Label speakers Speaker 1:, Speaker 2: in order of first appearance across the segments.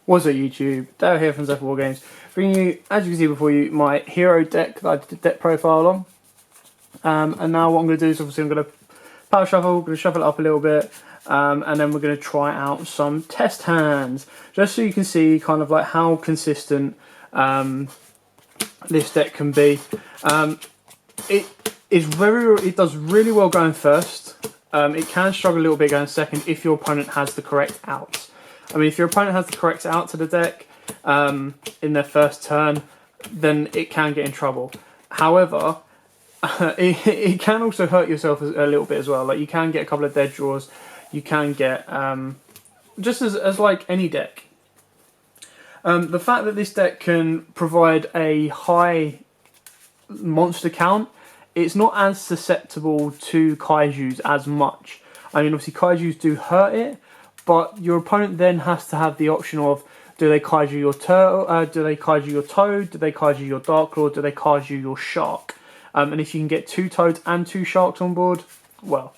Speaker 1: What's up YouTube, Dale here from Zephyr Wargames, bringing you, as you can see before you, my hero deck that I did the deck profile on. And now what I'm going to do is obviously I'm going to power shuffle, going to shuffle it up a little bit, and then we're going to try out some test hands, just so you can see kind of like how consistent this deck can be. It does really well going first. It can struggle a little bit going second if your opponent has the correct outs. I mean, if your opponent has the correct out to the deck in their first turn, then it can get in trouble. However, it can also hurt yourself a little bit as well. Like, you can get a couple of dead draws. You can get, just as like any deck. The fact that this deck can provide a high monster count, it's not as susceptible to kaijus as much. I mean, obviously kaijus do hurt it, but your opponent then has to have the option of, do they kaiju your turtle, do they kaiju your toad, do they kaiju your darklaw, do they kaiju your shark? And if you can get 2 toads and 2 sharks on board, well,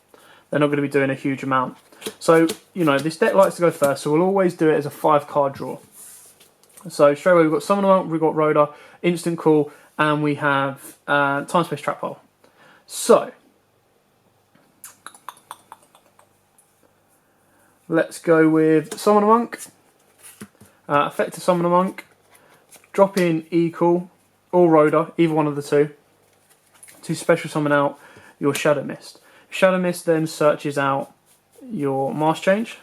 Speaker 1: they're not going to be doing a huge amount. So, you know, this deck likes to go first, so we'll always do it as a 5-card draw. So straight away we've got Summon Monk, we've got Rhoda, Instant Call, and we have Time Space Trap Hole. So, let's go with Summon a Monk, effective Summon a Monk, drop in Equal or Rhoda, either one of the two, to special summon out your Shadow Mist. Shadow Mist then searches out your Mask Change.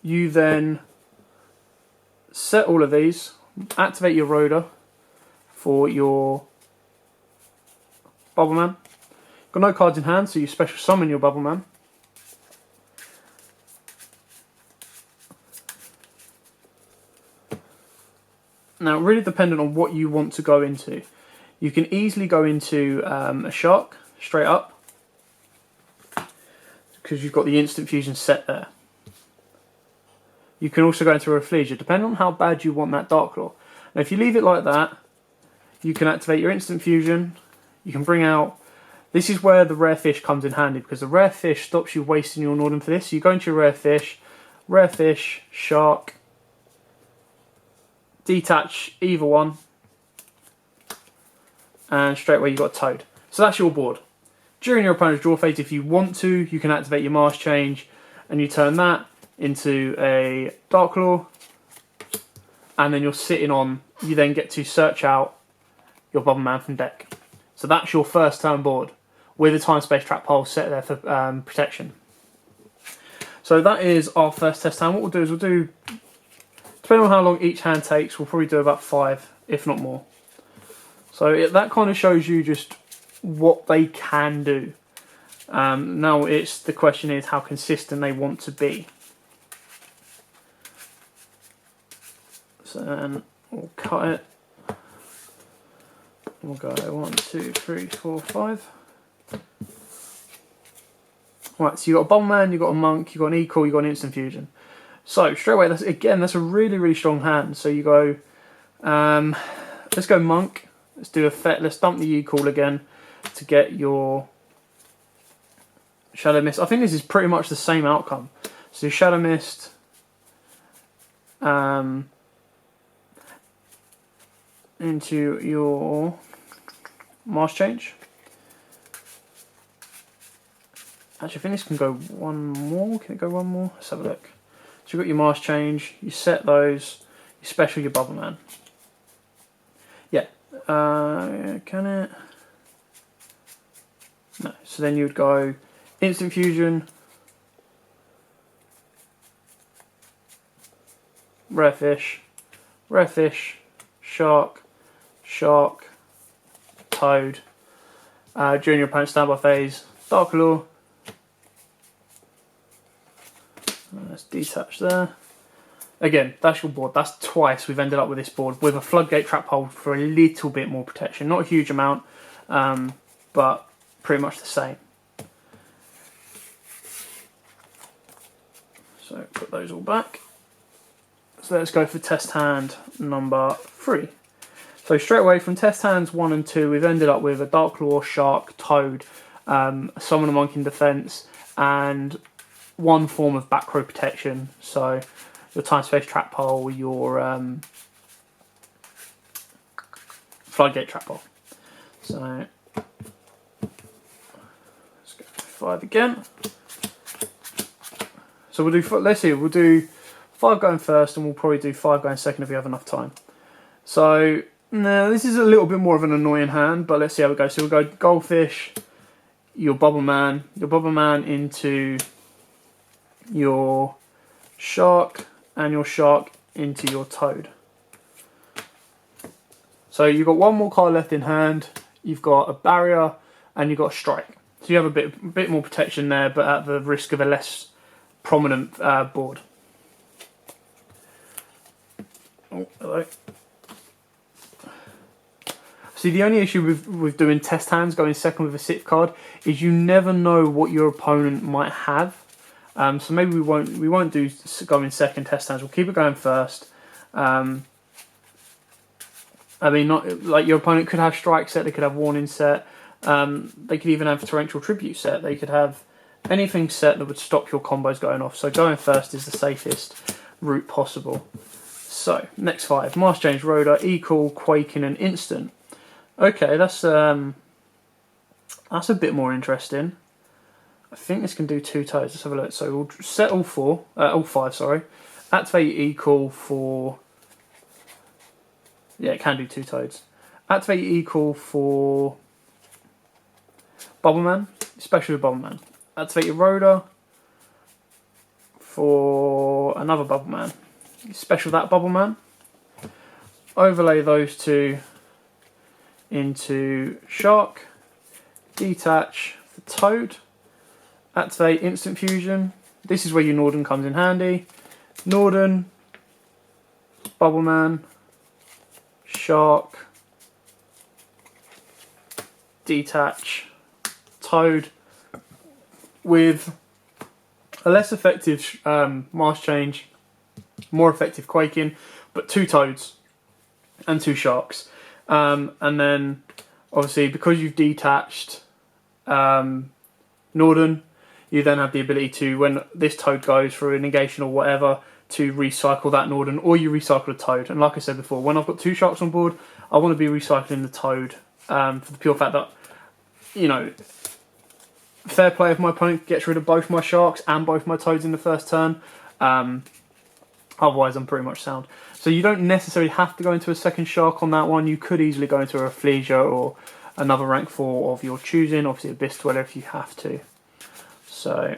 Speaker 1: You then set all of these, activate your Rhoda for your Bubble Man. Got no cards in hand, so you special summon your Bubble Man. Now, really dependent on what you want to go into. You can easily go into a Shark, straight up, because you've got the instant fusion set there. You can also go into a Reflegia, depending on how bad you want that Darklaw. Now, if you leave it like that, you can activate your instant fusion. You can bring out... This is where the rare fish comes in handy, because the rare fish stops you wasting your Norden for this. So you go into your rare fish, shark, detach either one, and straight away you've got a toad. So that's your board. During your opponent's draw phase, if you want to, you can activate your Mask Change, and you turn that into a Darklaw, and then you're sitting on, you then get to search out your Bubble Man from deck. So that's your first turn board, with a Time Space Trap Hole set there for protection. So that is our first test hand. What we'll do is depending on how long each hand takes, we'll probably do about 5, if not more. So that kind of shows you just what they can do. Now the question is how consistent they want to be. So then we'll cut it. We'll go 1, 2, 3, 4, 5. Right, so you've got a Bubble Man, you've got a Monk, you've got an Equal, you've got an Instant Fusion. So straight away, that's a really, really strong hand. So you go, let's go Monk. Let's do effect. Let's dump the Equal again to get your Shadow Mist. I think this is pretty much the same outcome. So Shadow Mist, into your Mask Change. Actually, I think this can go one more. Can it go one more? Let's have a look. So you've got your Mask Change, you set those, you special your Bubble Man. Yeah. Can it? No. So then you would go Instant Fusion, Rare Fish, Shark, Toad. During your opponent's standby phase, Darklaw. Let's detach there. Again, that's your board. That's twice we've ended up with this board with a Floodgate Trap Hole for a little bit more protection. Not a huge amount, but pretty much the same. So put those all back. So let's go for test hand number 3. So straight away from test hands 1 and 2, we've ended up with a Darklaw, Shark, Toad, Summon a Monk in defense, and one form of back row protection. So your time space trap pole, your floodgate trap pole. So let's go 5 again. So we'll do, let's see, we'll do 5 going first, and we'll probably do 5 going second if we have enough time. So now this is a little bit more of an annoying hand, but let's see how it goes. So we'll go goldfish, your bubble man into your shark, and your shark into your toad. So you've got one more card left in hand, you've got a barrier, and you've got a strike. So you have a bit more protection there, but at the risk of a less prominent board. Oh, hello. See, the only issue with doing test hands going second with a sit card is you never know what your opponent might have. So maybe we won't do going second test hands. We'll keep it going first. I mean, not like your opponent could have strike set. They could have warning set. They could even have torrential tribute set. They could have anything set that would stop your combos going off. So going first is the safest route possible. So next 5: Master Change, Rhoda, Equal, Quaking, and Instant. Okay, that's a bit more interesting. I think this can do 2 toads. Let's have a look. So we'll set all 5. Sorry, activate Equal for. Yeah, it can do 2 toads. Activate Equal for Bubbleman, especially with Bubbleman. Activate your Rhoda for another Bubbleman. Special that Bubbleman. Overlay those 2 into Shark. Detach for Toad. Activate Instant Fusion. This is where your Norden comes in handy. Norden, Bubbleman, Shark, Detach, Toad, with a less effective Master Change, more effective Quaking, but 2 Toads and 2 Sharks. And then, obviously, because you've detached Norden, you then have the ability to, when this Toad goes through a negation or whatever, to recycle that Norden, or you recycle a Toad. And like I said before, when I've got 2 Sharks on board, I want to be recycling the Toad for the pure fact that, you know, fair play if my opponent gets rid of both my Sharks and both my Toads in the first turn. Otherwise, I'm pretty much sound. So you don't necessarily have to go into a second Shark on that one. You could easily go into a Rafflesia or another rank 4 of your choosing. Obviously, Abyss Dweller if you have to. So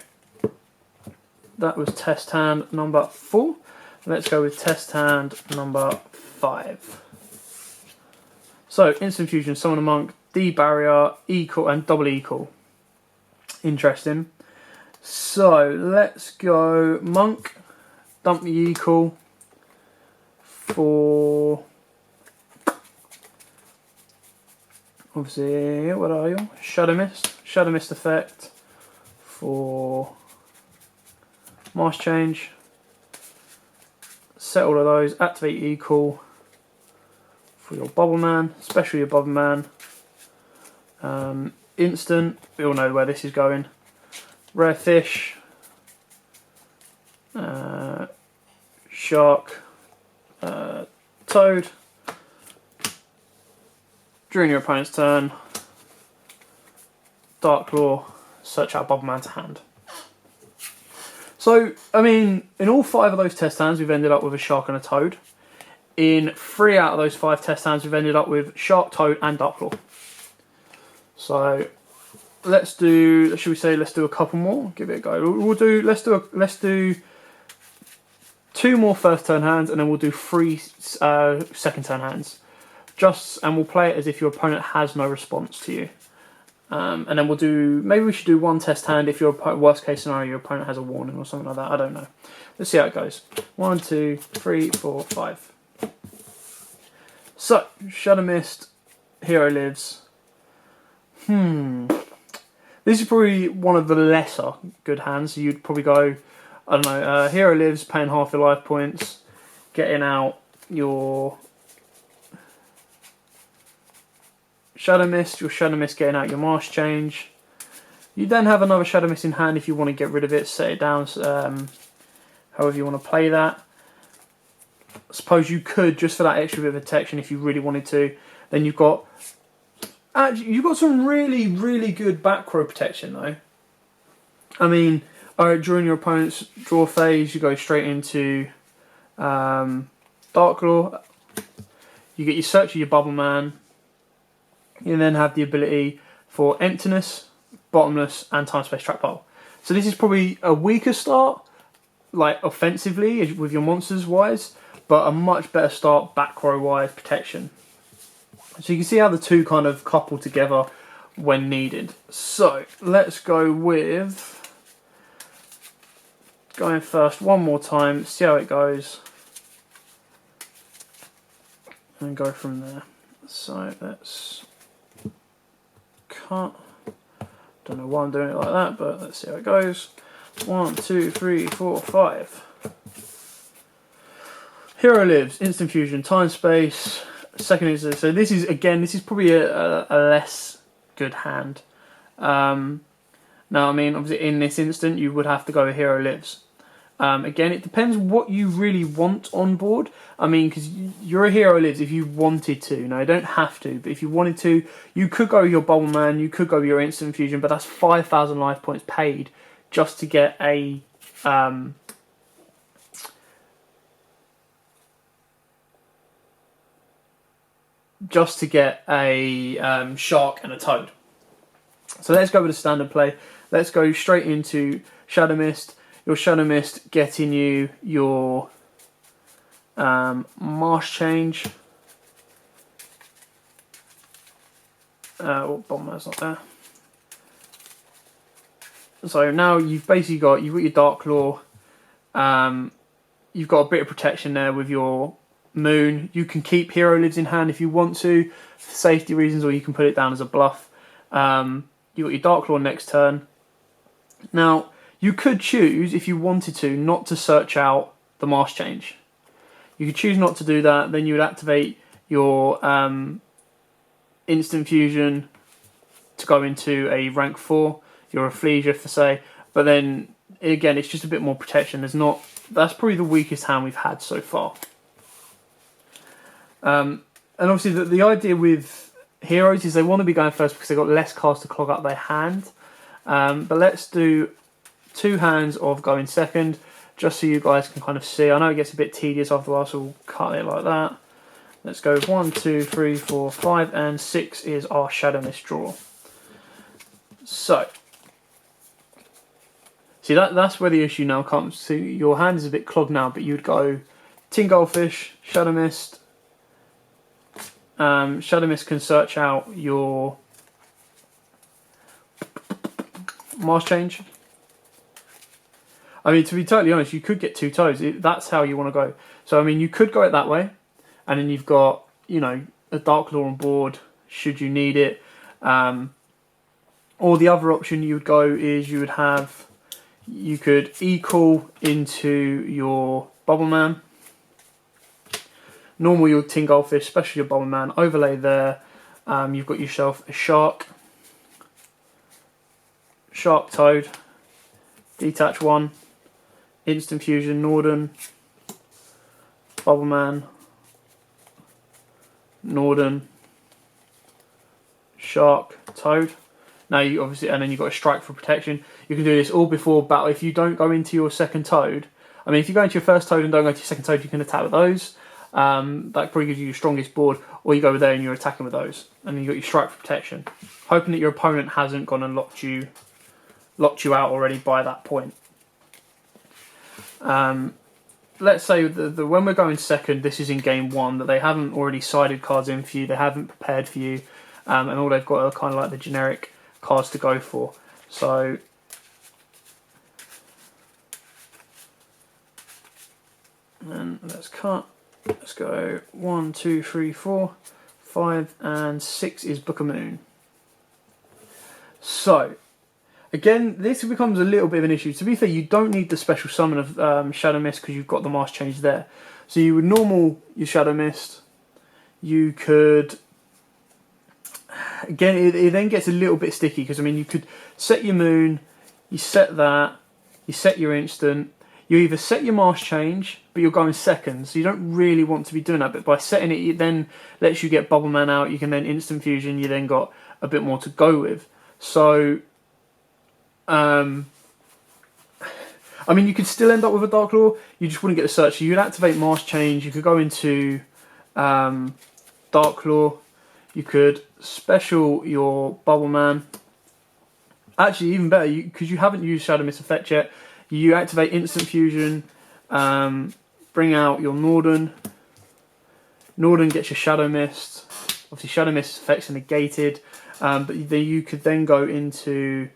Speaker 1: that was test hand number 4. Let's go with test hand number 5. So Instant Fusion, Summon a Monk, D Barrier, Equal, and Double Equal. Interesting. So let's go Monk, dump the Equal for, obviously, what are you? Shadow Mist effect for Master Change. Set all of those, activate Equal for your Bubbleman, especially your Bubbleman. Instant, we all know where this is going. Rare Fish, Shark, Toad. During your opponent's turn, Dark Claw, search out Bubbleman to hand. So, I mean, in all 5 of those test hands, we've ended up with a Shark and a Toad. In 3 out of those 5 test hands, we've ended up with Shark, Toad, and Dark Claw. So, let's do. Should we say let's do a couple more? Give it a go. Let's do 2 more first turn hands, and then we'll do 3 second turn hands. And we'll play it as if your opponent has no response to you. And then we'll do. Maybe we should do 1 test hand if your worst case scenario your opponent has a warning or something like that. I don't know. Let's see how it goes. 1, 2, 3, 4, 5. So Shadow Mist, Hero Lives. This is probably one of the lesser good hands. So you'd probably go, I don't know, Hero Lives, paying half your life points, getting out your Shadow Mist getting out your Master Change, You then have another Shadow Mist in hand if you want to get rid of it, set it down, however you want to play that. I suppose you could, just for that extra bit of protection, if you really wanted to. Then you've got some really, really good back row protection though. I mean, during your opponent's draw phase, you go straight into Dark Claw. You get your Search of your Bubble Man. You then have the ability for Emptiness, Bottomless, and Time Space Trap Pole. So this is probably a weaker start, like offensively with your monsters wise, but a much better start back row wise protection. So you can see how the two kind of couple together when needed. So let's go with going first one more time, see how it goes, and go from there. So let's cut. Don't know why I'm doing it like that, but let's see how it goes. 1, 2, 3, 4, 5. Hero Lives, Instant Fusion, Time Space, second instant. So this is probably a less good hand. Now, I mean, obviously in this instant you would have to go with Hero Lives. Again, it depends what you really want on board. I mean, because you're a Hero Lives if you wanted to. Now, you don't have to, but if you wanted to, you could go with your Bubble Man, you could go with your Instant Fusion, but that's 5,000 life points paid just to get a Shark and a Toad. So let's go with the standard play. Let's go straight into Shadow Mist. Your Shadow Mist getting you your Marsh Change. Bomb Man's not there. So now you've basically got your Dark Claw. You've got a bit of protection there with your Moon. You can keep Hero Lives in hand if you want to, for safety reasons, or you can put it down as a bluff. You've got your Dark Claw next turn. Now, you could choose, if you wanted to, not to search out the Marsh Change. You could choose not to do that, then you would activate your Instant Fusion to go into a rank 4, your Aphlesia for say, but then, again, it's just a bit more protection. That's probably the weakest hand we've had so far. And obviously the idea with heroes is they want to be going first because they've got less cards to clog up their hand. But let's do 2 hands of going second, just so you guys can kind of see. I know it gets a bit tedious after a while, so we'll cut it like that. Let's go 1, 2, 3, 4, 5, and 6 is our Shadow Mist draw. So, see that's where the issue now comes. So your hand is a bit clogged now, but you'd go Tin Goldfish, Shadow Mist. Shadow Mist can search out your Marsh Change. I mean, to be totally honest, you could get 2 Toads. That's how you want to go. So, I mean, you could go it that way. And then you've got, a Dark Claw on board, should you need it. Or the other option you would go is you could E-Call into your Bubble Man. Normal your Tin Goldfish, especially your Bubble Man, overlay there. You've got yourself a Shark Toad, detach 1, Instant Fusion Norden, Bubble Man, Norden, Shark, Toad. Now you obviously, and then you've got a Strike for protection. You can do this all before battle. If you don't go into your second Toad, I mean, if you go into your first Toad and don't go into your second Toad, you can attack with those. That probably gives you your strongest board, or you go over there and you're attacking with those, and then you got your Strike for protection, hoping that your opponent hasn't gone and locked you out already by that point. Let's say when we're going second, this is in game 1, that they haven't already sided cards in for you, they haven't prepared for you, and all they've got are kind of like the generic cards to go for. So and let's cut. Let's go 1, 2, 3, 4, 5, and 6 is Book of Moon. So, again, this becomes a little bit of an issue. To be fair, you don't need the special summon of Shadow Mist because you've got the Marsh Change there. So you would normal your Shadow Mist. You could again, it then gets a little bit sticky because I mean, you could set your moon, you set that, you set your instant. You either set your mask change, but you're going second, so you don't really want to be doing that. But by setting it, it then lets you get Bubble Man out. You can then instant fusion. You then got a bit more to go with. So, I mean, you could still end up with a Dark Claw. You just wouldn't get the search. So you'd activate mask change. You could go into Dark Claw. You could special your Bubble Man. Actually, even better, because you haven't used Shadow Mist effect yet. You activate Instant Fusion, bring out your Norden. Norden gets your Shadow Mist. Obviously, Shadow Mist effects are negated, but you could then go into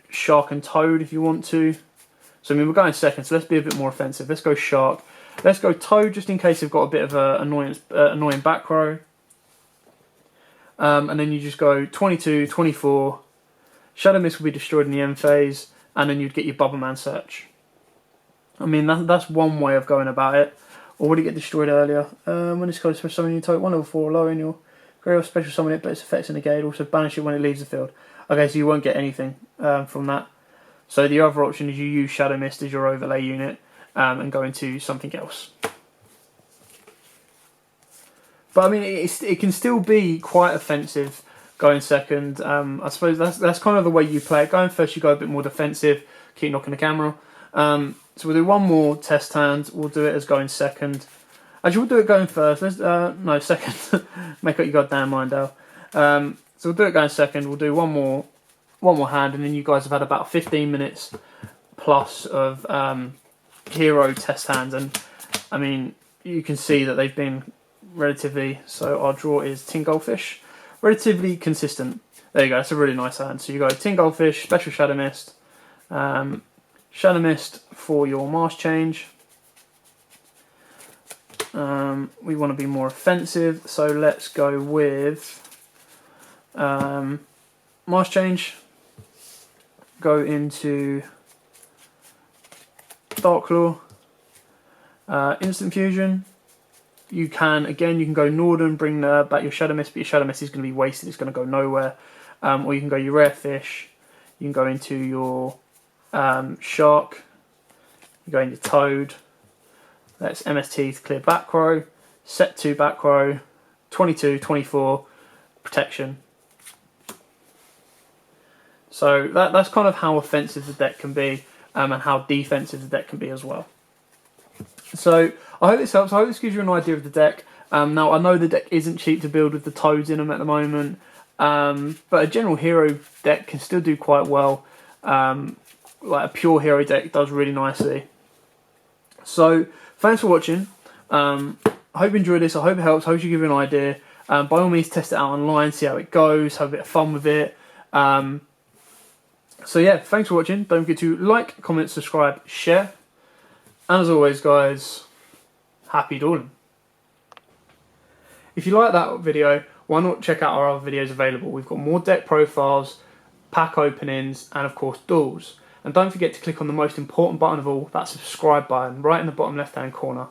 Speaker 1: Shark and Toad if you want to. So, I mean, we're going second, so let's be a bit more offensive. Let's go Shark. Let's go Toad, just in case they've got a bit of an annoying back row. And then you just go 22, 24. Shadow Mist will be destroyed in the end phase. And then you'd get your Bubble Man search. I mean, that's one way of going about it. Or would it get destroyed earlier? When it's called special summon, you type 1 level 4 or lower in your grave or special summon it, but its effects are negated. Also banish it when it leaves the field. Okay, so you won't get anything from that. So the other option is you use Shadow Mist as your overlay unit and go into something else. But I mean, it can still be quite offensive. Going second, I suppose that's kind of the way you play it. Going first, you go a bit more defensive, keep knocking the camera. So we'll do one more test hand. We'll do it as going second. Actually, we'll do it going first. Let's no second. Make up your goddamn mind, Al. So we'll do it going second. We'll do one more hand, and then you guys have had about 15 minutes plus of hero test hands, and I mean you can see that they've been relatively. So our draw is Tin Goldfish. Relatively consistent. There you go, that's a really nice hand. So you go Tin Goldfish, Special Shadow Mist, Shadow Mist for your mask change. We want to be more offensive, so let's go with mask change. Go into Dark Claw, Instant Fusion. You can go Norden, bring back your Shadow Mist, but your Shadow Mist is going to be wasted, it's going to go nowhere. Or you can go your Rare Fish, you can go into your Shark, you go into Toad, that's MST to clear back row, set 2 back row, 22, 24, protection. So that's kind of how offensive the deck can be, and how defensive the deck can be as well. So I hope this helps. I hope this gives you an idea of the deck. Now I know the deck isn't cheap to build with the Toads in them at the moment, but a general hero deck can still do quite well. Like a pure hero deck does really nicely. So thanks for watching. I hope you enjoyed this. I hope it helps. I hope you give you an idea. By all means, test it out online, see how it goes, have a bit of fun with it. So yeah, thanks for watching. Don't forget to like, comment, subscribe, share. And as always, guys, happy dueling. If you like that video, why not check out our other videos available? We've got more deck profiles, pack openings, and of course duels. And don't forget to click on the most important button of all, that subscribe button, right in the bottom left hand corner.